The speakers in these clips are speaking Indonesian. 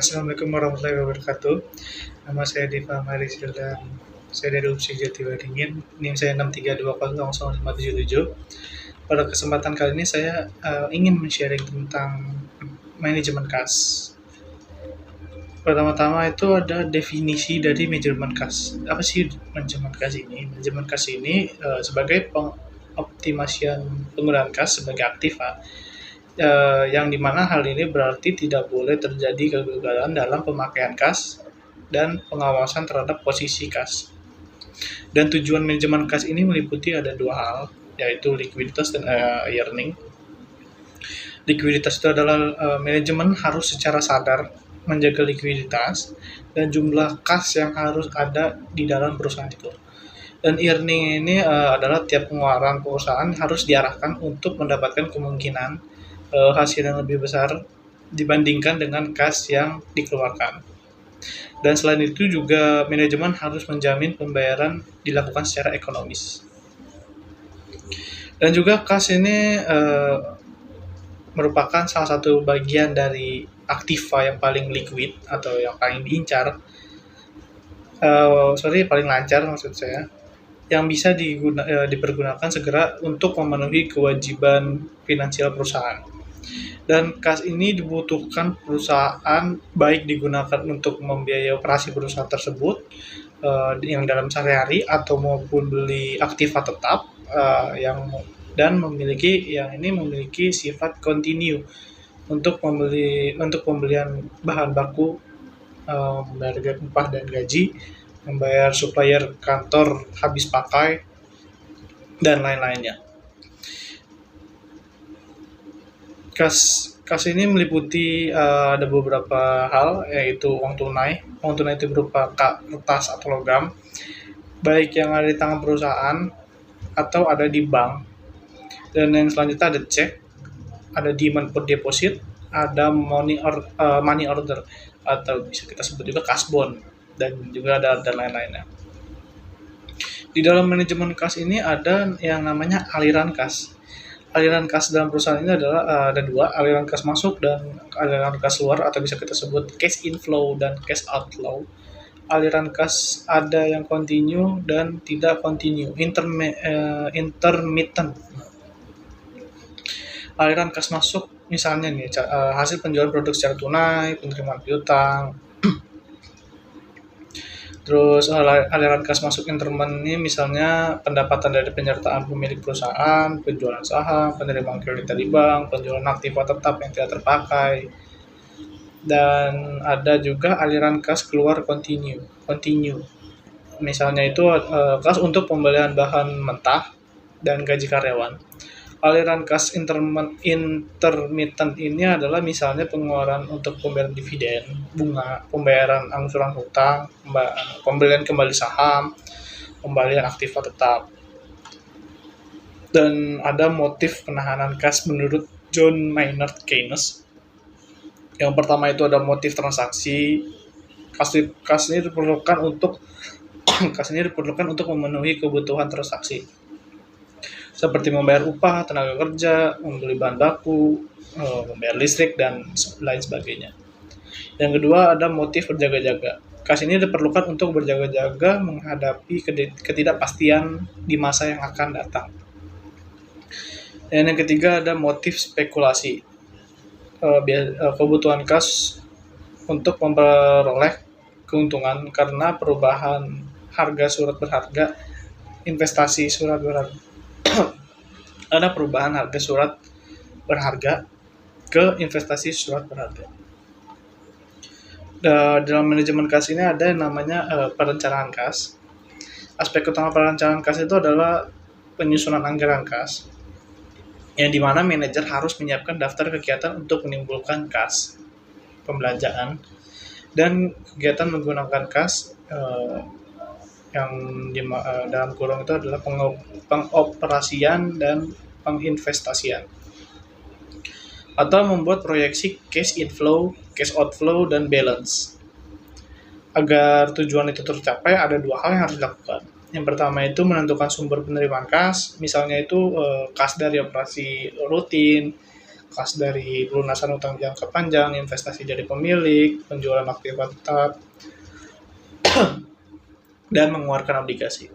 Assalamualaikum warahmatullahi wabarakatuh. Nama saya Diva Marizil dan saya dari UPSI Jatiwaringin. NIM saya 632000577. Pada kesempatan kali ini saya ingin men-sharing tentang manajemen kas. Pertama-tama itu ada definisi dari manajemen kas. Apa sih manajemen kas ini? Manajemen kas ini sebagai pengoptimasian penggunaan kas sebagai aktiva, yang dimana hal ini berarti tidak boleh terjadi kegagalan dalam pemakaian kas dan pengawasan terhadap posisi kas. Dan tujuan manajemen kas ini meliputi ada dua hal, yaitu likuiditas dan earning. Likuiditas itu adalah manajemen harus secara sadar menjaga likuiditas dan jumlah kas yang harus ada di dalam perusahaan itu. Dan earning ini adalah tiap pengeluaran perusahaan harus diarahkan untuk mendapatkan kemungkinan hasil yang lebih besar dibandingkan dengan kas yang dikeluarkan. Dan selain itu juga manajemen harus menjamin pembayaran dilakukan secara ekonomis. Dan juga kas ini merupakan salah satu bagian dari aktiva yang paling liquid atau yang paling diincar, paling lancar maksud saya, yang bisa dipergunakan segera untuk memenuhi kewajiban finansial perusahaan. Dan kas ini dibutuhkan perusahaan baik digunakan untuk membiayai operasi perusahaan tersebut yang dalam sehari-hari atau maupun beli aktiva tetap yang memiliki sifat kontinu untuk pembelian bahan baku, membayar upah dan gaji, membayar supplier kantor habis pakai, dan lain-lainnya. Kas ini meliputi ada beberapa hal, yaitu uang tunai. Uang tunai itu berupa kertas atau logam, baik yang ada di tangan perusahaan atau ada di bank. Dan yang selanjutnya ada cek, ada demand for deposit, ada money order atau bisa kita sebut juga kas bond, dan juga ada lain-lainnya. Di dalam manajemen kas ini ada yang namanya aliran kas. Aliran kas dalam perusahaan ini adalah ada dua, aliran kas masuk dan aliran kas keluar, atau bisa kita sebut cash inflow dan cash outflow. Aliran kas ada yang continue dan tidak continue, intermittent. Aliran kas masuk misalnya nih hasil penjualan produk secara tunai, penerimaan piutang. Terus aliran kas masuk intermittent ini misalnya pendapatan dari penyertaan pemilik perusahaan, penjualan saham, penerimaan kredit dari bank, penjualan aktiva tetap yang tidak terpakai. Dan ada juga aliran kas keluar continue. Misalnya itu kas untuk pembelian bahan mentah dan gaji karyawan. Aliran kas intermittent ini adalah misalnya pengeluaran untuk pembayaran dividen, bunga, pembayaran angsuran hutang, pembelian kembali saham, pembelian aktiva tetap. Dan ada motif penahanan kas menurut John Maynard Keynes. Yang pertama itu ada motif transaksi. Kas ini diperlukan untuk memenuhi kebutuhan transaksi, seperti membayar upah, tenaga kerja, membeli bahan baku, membayar listrik, dan lain sebagainya. Yang kedua ada motif berjaga-jaga. Kas ini diperlukan untuk berjaga-jaga menghadapi ketidakpastian di masa yang akan datang. Dan yang ketiga ada motif spekulasi. Kebutuhan kas untuk memperoleh keuntungan karena perubahan harga surat berharga, investasi surat berharga. Ada perubahan harga surat berharga ke investasi surat berharga. Dalam manajemen kas ini ada yang namanya perencanaan kas. Aspek utama perencanaan kas itu adalah penyusunan anggaran kas, yang dimana manajer harus menyiapkan daftar kegiatan untuk menimbulkan kas pembelanjaan dan kegiatan menggunakan kas yang dalam kurung itu adalah pengoperasian dan penginvestasian, atau membuat proyeksi cash inflow, cash outflow, dan balance. Agar tujuan itu tercapai, ada dua hal yang harus dilakukan. Yang pertama itu menentukan sumber penerimaan kas, misalnya itu kas dari operasi rutin, kas dari pelunasan utang jangka panjang, investasi dari pemilik, penjualan aktiva tetap, dan mengeluarkan obligasi.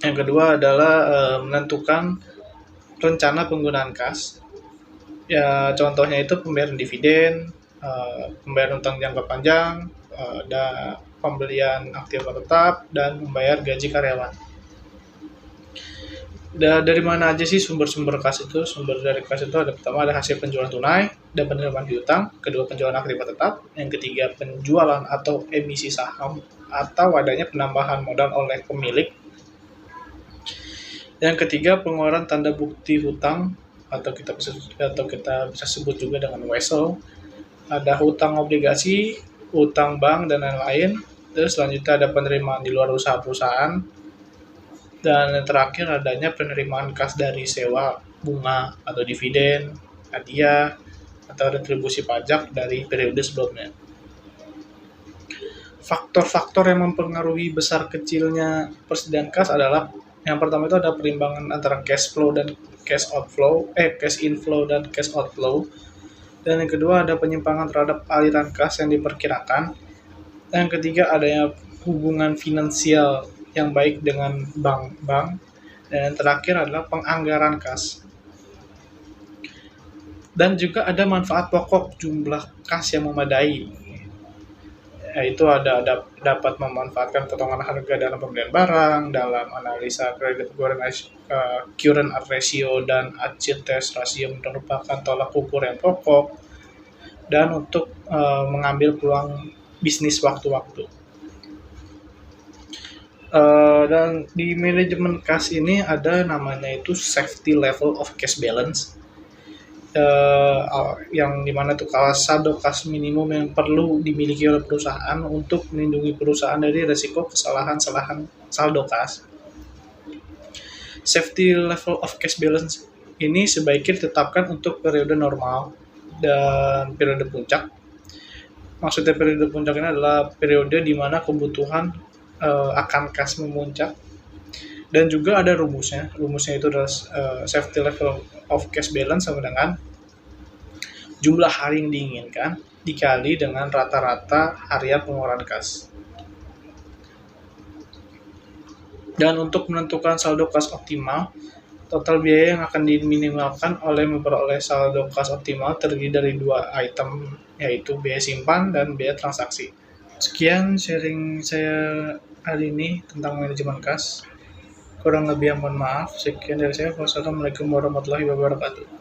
Yang kedua adalah menentukan rencana penggunaan kas. Ya, contohnya itu pembayaran dividen, pembayaran utang jangka panjang, dan pembelian aktiva tetap, dan membayar gaji karyawan. Dari mana aja sih sumber-sumber kas itu? Sumber dari kas itu ada pertama ada hasil penjualan tunai dan penerimaan piutang, kedua penjualan aktiva tetap, yang ketiga penjualan atau emisi saham atau adanya penambahan modal oleh pemilik, yang ketiga pengeluaran tanda bukti hutang atau kita bisa sebut juga dengan wesel, ada hutang obligasi, hutang bank dan lain-lain. Terus selanjutnya ada penerimaan di luar usaha perusahaan, dan yang terakhir adanya penerimaan kas dari sewa, bunga, atau dividen, hadiah, atau retribusi pajak dari periode sebelumnya. Faktor-faktor yang mempengaruhi besar kecilnya persediaan kas adalah yang pertama itu ada perimbangan antara cash flow dan cash inflow dan cash outflow. Dan yang kedua ada penyimpangan terhadap aliran kas yang diperkirakan. Dan yang ketiga adanya hubungan finansial yang baik dengan bank-bank, dan yang terakhir adalah penganggaran kas. Dan juga ada manfaat pokok jumlah kas yang memadai, yaitu dapat memanfaatkan potongan harga dalam pembelian barang, dalam analisa kredit current ratio dan achieved test ratio merupakan tolak ukur yang pokok, dan untuk mengambil peluang bisnis waktu-waktu. Dan di manajemen kas ini ada namanya itu safety level of cash balance, yang dimana tuh saldo kas minimum yang perlu dimiliki oleh perusahaan untuk melindungi perusahaan dari resiko kesalahan saldo kas. Safety level of cash balance ini sebaiknya ditetapkan untuk periode normal dan periode puncak. Maksudnya periode puncak ini adalah periode di mana kebutuhan akan kas memuncak, dan juga ada rumusnya itu adalah safety level of cash balance sama dengan jumlah hari yang diinginkan dikali dengan rata-rata harian pengeluaran kas. Dan untuk menentukan saldo kas optimal, total biaya yang akan diminimalkan oleh memperoleh saldo kas optimal terdiri dari dua item, yaitu biaya simpan dan biaya transaksi. Sekian sharing saya hari ini tentang manajemen kas. Kurang lebih mohon maaf. Sekian dari saya. Wassalamualaikum warahmatullahi wabarakatuh.